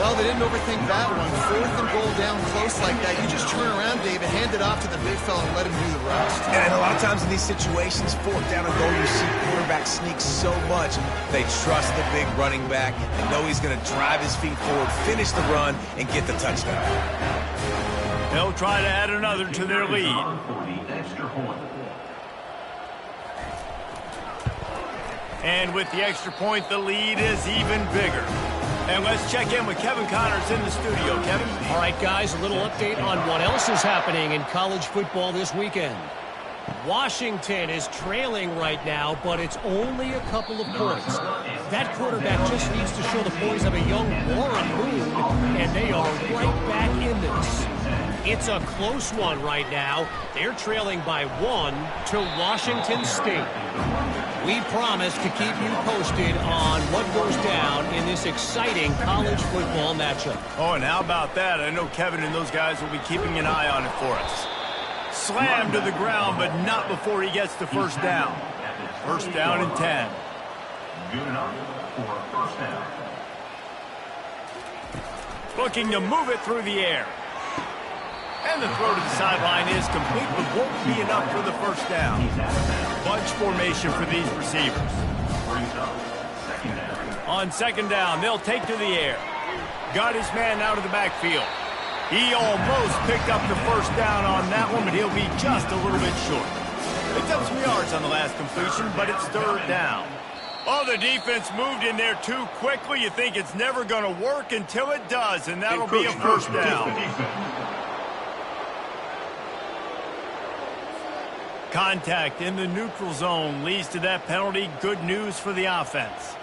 Well, they didn't overthink that one. 4th and goal down close like that. You just turn around, David, hand it off to the big fella and let him do the rest. And a lot of times in these situations, 4th down and goal, you see quarterbacks sneak so much. They trust the big running back. They know he's going to drive his feet forward, finish the run, and get the touchdown. They'll try to add another to their lead. For the extra point. And with the extra point, the lead is even bigger. And let's check in with Kevin Connors in the studio. Kevin? All right, guys, a little update on what else is happening in college football this weekend. Washington is trailing right now, but it's only a couple of points. That quarterback just needs to show the poise of a young Warren Moon, and they are right back in this. It's a close one right now. They're trailing by 1 to Washington State. We promise to keep you posted on what goes down in this exciting college football matchup. Oh, and how about that? I know Kevin and those guys will be keeping an eye on it for us. Slammed to the ground, but not before he gets the first down. 1st down and 10. Good enough for a first down. Looking to move it through the air. And the throw to the sideline is complete, but won't be enough for the first down. Bunch formation for these receivers. Brings up second down. On second down, they'll take to the air. Got his man out of the backfield. He almost picked up the first down on that one, but he'll be just a little bit short. Picked up some yards on the last completion, but it's 3rd down. Oh, the defense moved in there too quickly. You think it's never going to work until it does, and that'll be a first down. Contact in the neutral zone leads to that penalty. Good news for the offense.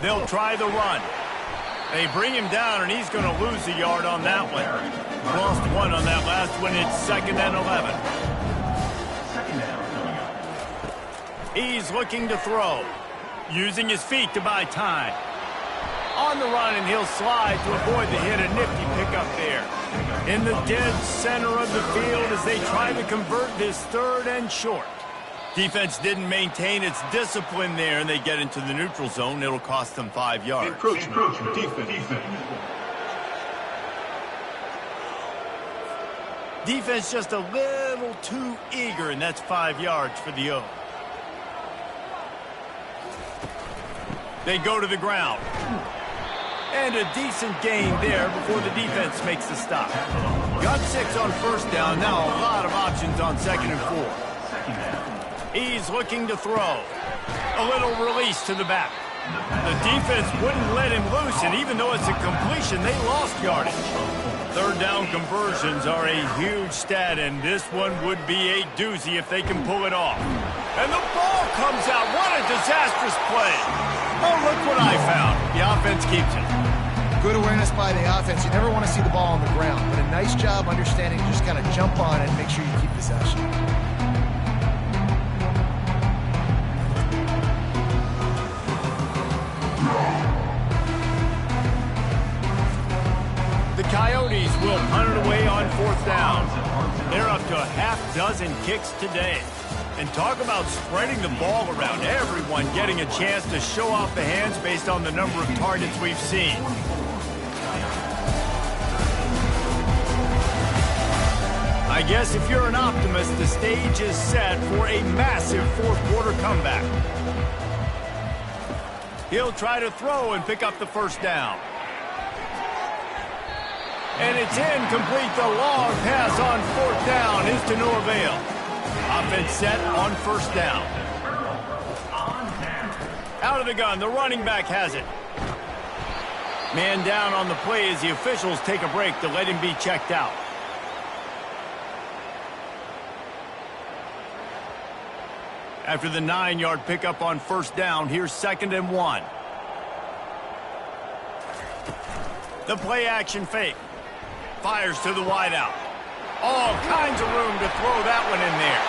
They'll try the run. They bring him down, and he's going to lose a yard on that one. Lost one on that last one. It's 2nd and 11. He's looking to throw, using his feet to buy time. On the run, and he'll slide to avoid the hit. A nifty pickup there. In the dead center of the field as they try to convert this 3rd and short. Defense didn't maintain its discipline there, and they get into the neutral zone. It'll cost them 5 yards. Encroachment. Defense. Defense just a little too eager, and that's 5 yards for the O. They go to the ground. And a decent gain there before the defense makes the stop. Got 6 on 1st down. Now a lot of options on 2nd and 4. He's looking to throw. A little release to the back. The defense wouldn't let him loose, and even though it's a completion, they lost yardage. 3rd down conversions are a huge stat, and this one would be a doozy if they can pull it off. And the ball comes out. What a disastrous play. Oh, look what I found. The offense keeps it. Good awareness by the offense. You never want to see the ball on the ground, but a nice job understanding to just kind of jump on it and make sure you keep possession. The Coyotes will punt it away on 4th down. They're up to a half-dozen kicks today. And talk about spreading the ball around. Everyone getting a chance to show off the hands based on the number of targets we've seen. I guess if you're an optimist, the stage is set for a massive 4th quarter comeback. He'll try to throw and pick up the 1st down. And it's incomplete. The long pass on 4th down is to no avail. Offense set on 1st down. Out of the gun, the running back has it. Man down on the play as the officials take a break to let him be checked out. After the 9-yard pickup on 1st down, here's 2nd and 1. The play action fake. Fires to the wideout. All kinds of room to throw that one in there.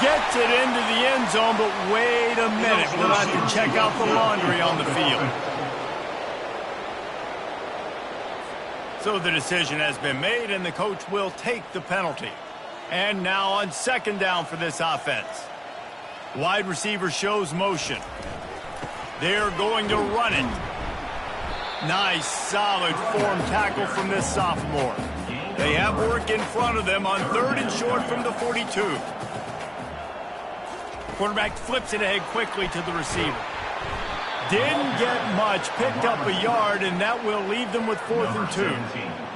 Gets it into the end zone, but wait a minute. We'll have to check out the laundry on the field. So the decision has been made, and the coach will take the penalty. And now on 2nd down for this offense. Wide receiver shows motion. They're going to run it. Nice, solid form tackle from this sophomore. They have work in front of them on 3rd and short from the 42. Quarterback flips it ahead quickly to the receiver. Didn't get much, picked up a yard, and that will leave them with 4th and 2.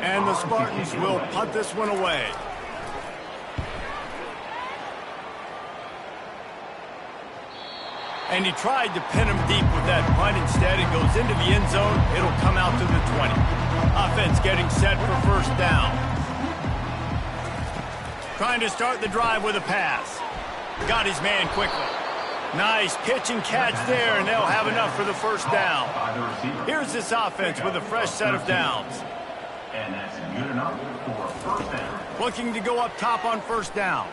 And the Spartans will punt this one away. And he tried to pin him deep with that punt. Instead, it goes into the end zone. It'll come out to the 20. Offense getting set for 1st down. Trying to start the drive with a pass. Got his man quickly. Nice pitch and catch there, and they'll have enough for the 1st down. Here's this offense with a fresh set of downs. And that's good enough for 1st down. Looking to go up top on 1st down.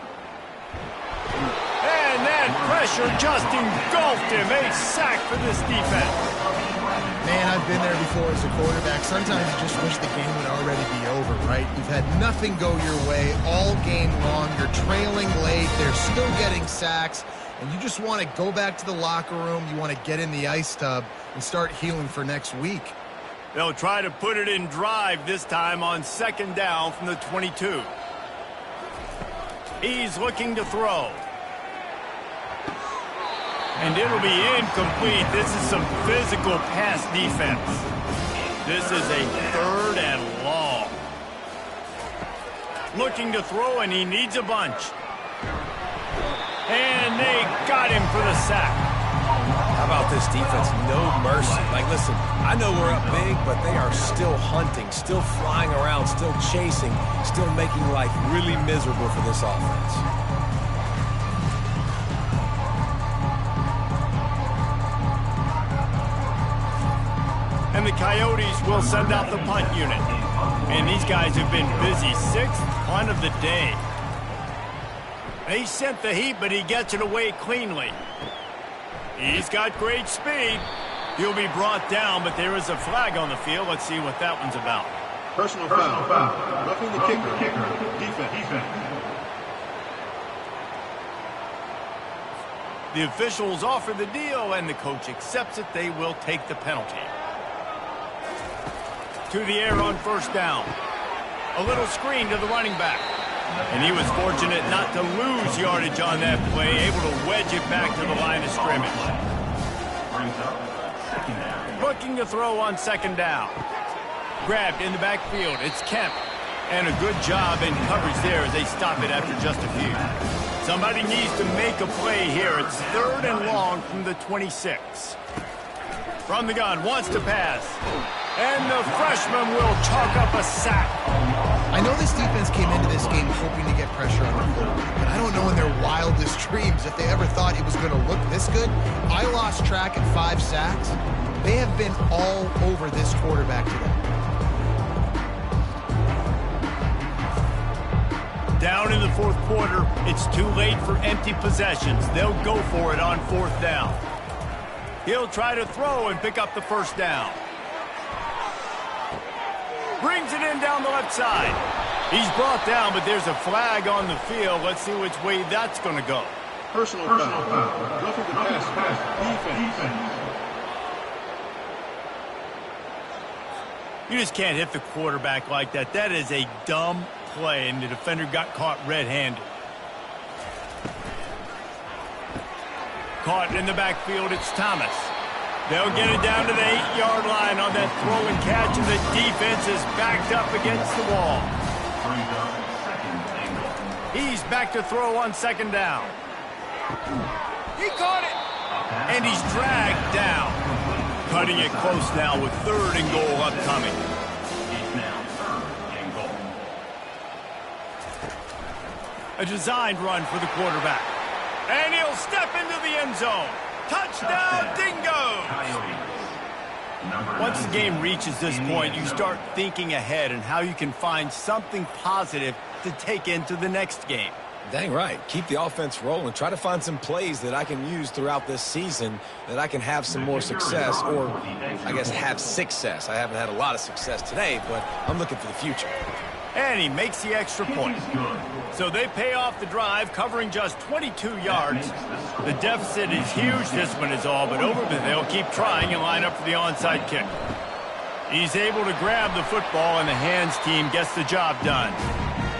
And that pressure just engulfed him. A sack for this defense. Man, I've been there before as a quarterback. Sometimes you just wish the game would already be over, right? You've had nothing go your way all game long. You're trailing late. They're still getting sacks. And you just want to go back to the locker room. You want to get in the ice tub and start healing for next week. They'll try to put it in drive this time on 2nd down from the 22. He's looking to throw. And it'll be incomplete. This is some physical pass defense. This is a 3rd and long. Looking to throw, and he needs a bunch. And they got him for the sack. How about this defense? No mercy. Like, listen, I know we're up big, but they are still hunting, still flying around, still chasing, still making life really miserable for this offense. And the Coyotes will send out the punt unit. And these guys have been busy. 6th punt of the day. He sent the heat, but he gets it away cleanly. He's got great speed. He'll be brought down, but there is a flag on the field. Let's see what that one's about. Personal foul. Roughing the kicker. Defense. The officials offer the deal, and the coach accepts it. They will take the penalty. To the air on 1st down. A little screen to the running back. And he was fortunate not to lose yardage on that play, able to wedge it back to the line of scrimmage. Looking to throw on 2nd down. Grabbed in the backfield. It's Kemp. And a good job in coverage there as they stop it after just a few. Somebody needs to make a play here. It's 3rd and long from the 26. From the gun, wants to pass. And the freshman will chalk up a sack. I know this defense came into this game hoping to get pressure on the quarterback, but I don't know in their wildest dreams if they ever thought it was going to look this good. I lost track at 5 sacks. They have been all over this quarterback today. Down in the 4th quarter, it's too late for empty possessions. They'll go for it on 4th down. He'll try to throw and pick up the 1st down. Brings it in down the left side. He's brought down, but there's a flag on the field. Let's see which way that's going to go. Personal foul. Roughing the pass. Defense. You just can't hit the quarterback like that. That is a dumb play, and the defender got caught red-handed. Caught in the backfield, it's Thomas. They'll get it down to the 8-yard line on that throw and catch, and the defense is backed up against the wall. He's back to throw on 2nd down. He caught it, and he's dragged down. Cutting it close now with 3rd and goal upcoming. A designed run for the quarterback. And he'll step into the end zone. Touchdown, Dingo! Once the game reaches this point, you start thinking ahead and how you can find something positive to take into the next game. Dang right. Keep the offense rolling. Try to find some plays that I can use throughout this season that I can have some more success, or I guess have success. I haven't had a lot of success today, but I'm looking for the future. And he makes the extra point. So they pay off the drive, covering just 22 yards. The deficit is huge. This one is all but over, but they'll keep trying and line up for the onside kick. He's able to grab the football, and the hands team gets the job done.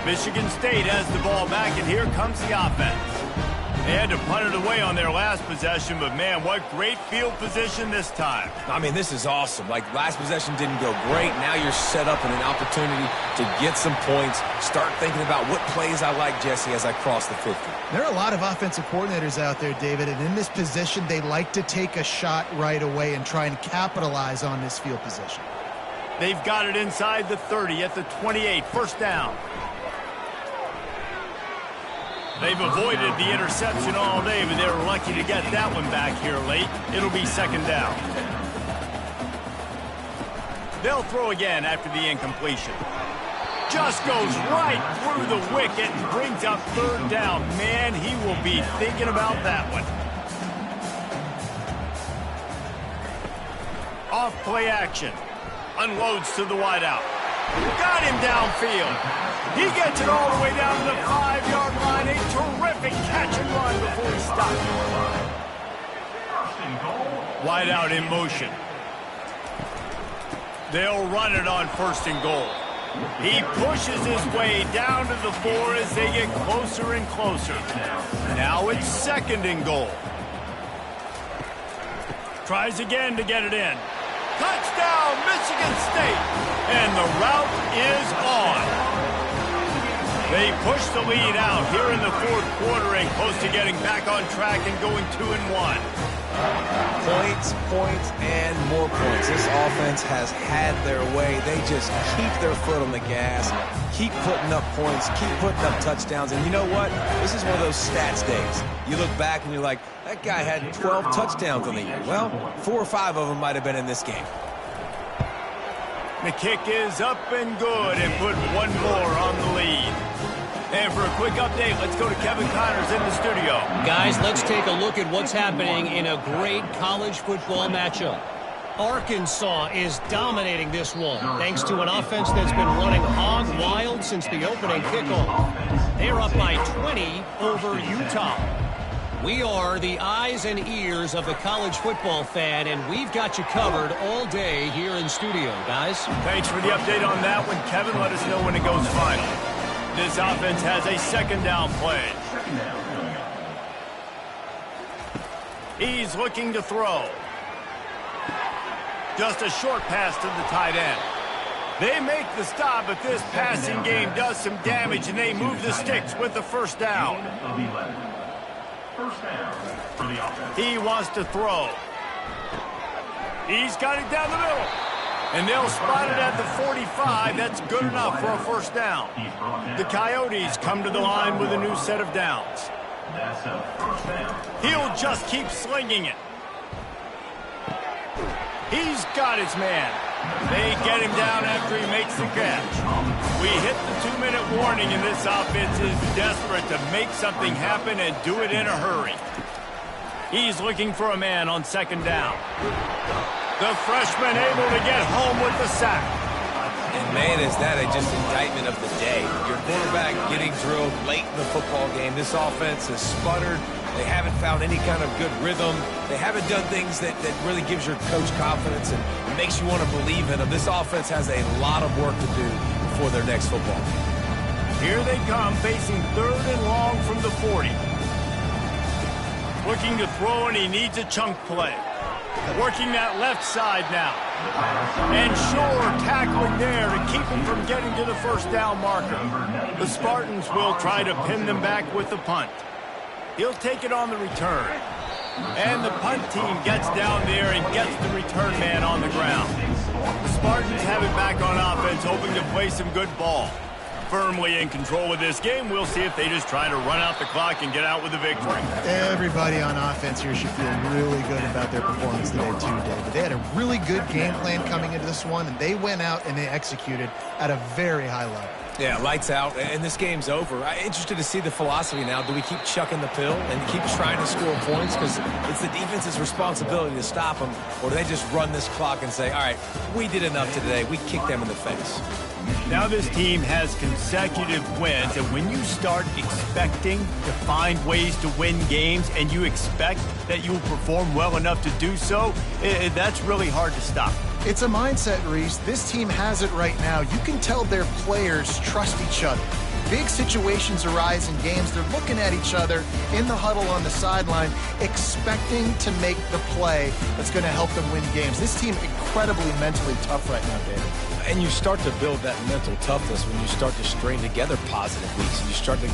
Michigan State has the ball back, and here comes the offense. They had to punt it away on their last possession, but man, what great field position this time. I mean, this is awesome. Like, last possession didn't go great. Now you're set up in an opportunity to get some points. Start thinking about what plays I like, Jesse, as I cross the 50. There are a lot of offensive coordinators out there, David, and in this position, they like to take a shot right away and try and capitalize on this field position. They've got it inside the 30 at the 28, 1st down. They've avoided the interception all day, but they were lucky to get that one back here late. It'll be 2nd down. They'll throw again after the incompletion. Just goes right through the wicket and brings up 3rd down. Man, he will be thinking about that one. Off play action. Unloads to the wideout. Got him downfield. He gets it all the way down to the 5-yard line. A terrific catch and run before he stops. Wideout in motion. They'll run it on 1st and goal. He pushes his way down to the 4 as they get closer and closer. Now it's 2nd and goal. Tries again to get it in. Touchdown, Michigan State. And the route is on. They push the lead out here in the fourth quarter and close to getting back on track and going 2-1. Points, points, and more points. This offense has had their way. They just keep their foot on the gas, keep putting up points, keep putting up touchdowns. And you know what? This is one of those stats days. You look back and you're like, that guy had 12 touchdowns on the year. Well, 4 or 5 of them might have been in this game. The kick is up and good and put one more on the lead. And for a quick update, let's go to Kevin Connors in the studio. Guys, let's take a look at what's happening in a great college football matchup. Arkansas is dominating this one, thanks to an offense that's been running hog wild since the opening kickoff. They're up by 20 over Utah. We are the eyes and ears of the college football fan, and we've got you covered all day here in studio, guys. Thanks for the update on that one, Kevin. Let us know when it goes final. This offense has a second down play. He's looking to throw. Just a short pass to the tight end. They make the stop, but this passing game does some damage, and they move the sticks with the first down. First down for the offense. He wants to throw. He's got it down the middle. And they'll spot it at the 45. That's good enough for a first down. The Coyotes come to the line with a new set of downs. That's a first down. He'll just keep slinging it. He's got his man. They get him down after he makes the catch. We hit the 2-minute warning, and this offense is desperate to make something happen and do it in a hurry. He's looking for a man on second down. The freshman able to get home with the sack. And man, is that just indictment of the day. Your quarterback getting drilled late in the football game. This offense has sputtered. They haven't found any kind of good rhythm. They haven't done things that really gives your coach confidence and makes you want to believe in them. This offense has a lot of work to do before their next football game. Here they come, facing 3rd and long from the 40. Looking to throw, and he needs a chunk play. Working that left side now. And sure, tackling there to keep him from getting to the first down marker. The Spartans will try to pin them back with the punt. He'll take it on the return. And the punt team gets down there and gets the return man on the ground. The Spartans have it back on offense, hoping to play some good ball. Firmly in control of this game. We'll see if they just try to run out the clock and get out with a victory. Everybody on offense here should feel really good about their performance today, too, David. They had a really good game plan coming into this one, and they went out and they executed at a very high level. Yeah, lights out, and this game's over. I'm interested to see the philosophy now. Do we keep chucking the pill and keep trying to score points because it's the defense's responsibility to stop them, or do they just run this clock and say, all right, we did enough today. We kicked them in the face. Now this team has consecutive wins, and when you start expecting to find ways to win games and you expect that you will perform well enough to do so, that's really hard to stop. It's a mindset, Reese. This team has it right now. You can tell their players trust each other. Big situations arise in games. They're looking at each other in the huddle on the sideline, expecting to make the play that's going to help them win games. This team incredibly mentally tough right now, David. And you start to build that mental toughness when you start to string together positive weeks and you start to